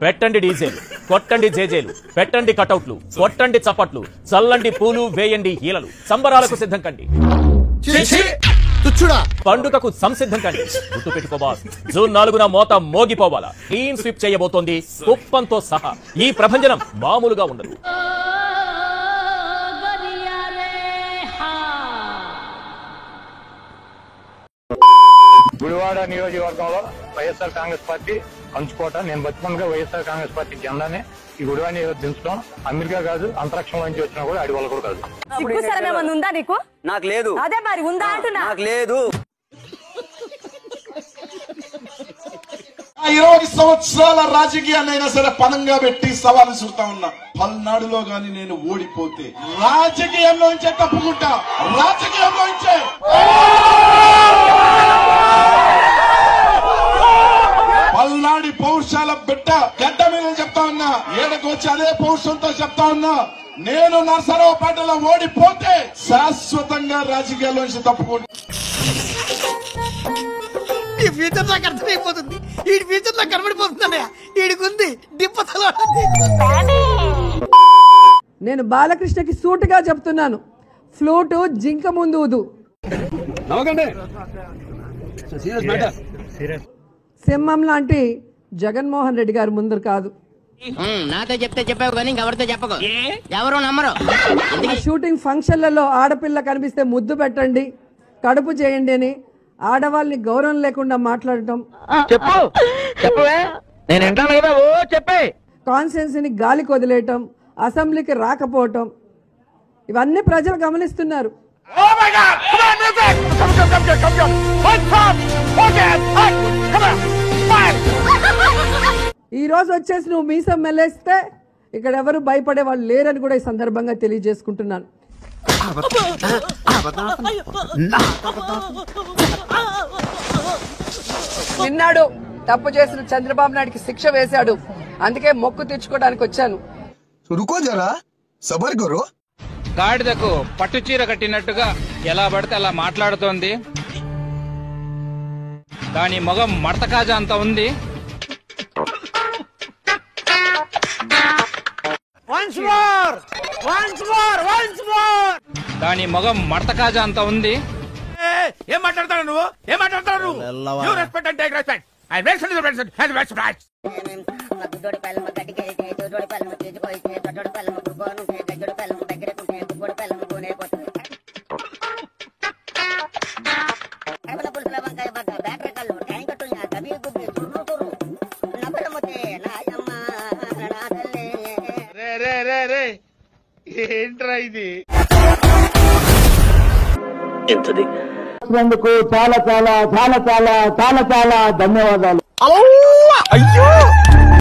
పెట్టండి డీజేలు, కొట్టండి జేజేలు, పెట్టండి కటౌట్లు, కొట్టండి చప్పట్లు, చల్లండి పూలు, వేయండి హీలలు, సంబరాలకు సిద్ధం కండి, పండుగకు సంసిద్ధం కండి. గుర్తు పెట్టుకోవా, జూన్ 4న మోత మోగిపోవాలా. క్లీన్ స్వీప్ చేయబోతోంది కుప్పంతో సహా. ఈ ప్రభంజనం మామూలుగా ఉండదు. గుడివాడ నియోజకవర్గంలో వైఎస్ఆర్ కాంగ్రెస్ పార్టీ పంచుకోవటం, నేను బతుకుగా వైఎస్ఆర్ కాంగ్రెస్ పార్టీ జెండానే ఈ గుడివాడ దించడం అమెరికా కాదు, అంతరిక్షం నుంచి వచ్చినా కూడా అడివాళ్ళు కూడా కాదు. ఉందా నీకు? నాకు లేదు. అదే మరి ఉందా అంటున్నా. నాకు లేదు. 20 సంవత్సరాల రాజకీయాన్నైనా సరే పనంగా పెట్టి సవాలు చూస్తా ఉన్నా. పల్నాడులో గాని నేను ఓడిపోతే రాజకీయంలోంచే తప్పుకుంటా. రాజకీయంలోంచే పల్నాడి పౌరుషాల బిడ్డ గడ్డ మీద చెప్తా ఉన్నా. ఏడకు వచ్చి అదే పౌరుషంతో చెప్తా ఉన్నా, నేను నర్సరావుపేటలో ఓడిపోతే శాశ్వతంగా రాజకీయాల్లోంచి తప్పుకుంటా. ఈ ఫ్యూచర్ నాకు అర్థమైపోతుంది. ఈ ఫ్యూచర్ నాకు కనబడిపోతుందన్నయ్య. ఈడికుంది డిప్పతలో. నేను బాలకృష్ణకి సూటుగా చెప్తున్నాను, ఫ్లూటు జింక ముందు ఊదు. సింహం లాంటి జగన్మోహన్ రెడ్డి గారు ముందు కాదు. నాతో చెప్తే చెప్పావు కానీ ఎవరితో చెప్పకు, ఎవరు నమ్మరు. షూటింగ్ ఫంక్షన్లలో ఆడపిల్ల కనిపిస్తే ముద్దు పెట్టండి, కడుపు చేయండి అని ఆడవాళ్ళని గౌరవం లేకుండా మాట్లాడటం, కాన్స్టిట్యున్సీని గాలికి వదిలేయటం, అసెంబ్లీకి రాకపోవటం, ఇవన్నీ ప్రజలు గమనిస్తున్నారు. ఈ రోజు వచ్చేసి నువ్వు మీసం మెల్లేస్తే ఇక్కడ ఎవరు భయపడే వాళ్ళు లేరని కూడా ఈ సందర్భంగా తెలియజేసుకుంటున్నాను. నిన్నాడు తప్పు చేసిన చంద్రబాబు నాయుడికి శిక్ష వేశాడు, అందుకే మొక్కు తెచ్చుకోవడానికి వచ్చాను. గాడిదకు పట్టుచీర కట్టినట్టుగా ఎలా పడితే అలా మాట్లాడుతోంది. దాని మొగం మడత కాజా అంత ఉంది. దాని మొగం మడత కాజా అంత ఉంది. ఏం మాట్లాడతాడు నువ్వు? ఏం మాట్లాడతాడు నువ్వు? Respect and take respect. I respect. ఏంట్రా ఇది? చాలా చాలా చాలా చాలా చాలా చాలా ధన్యవాదాలు.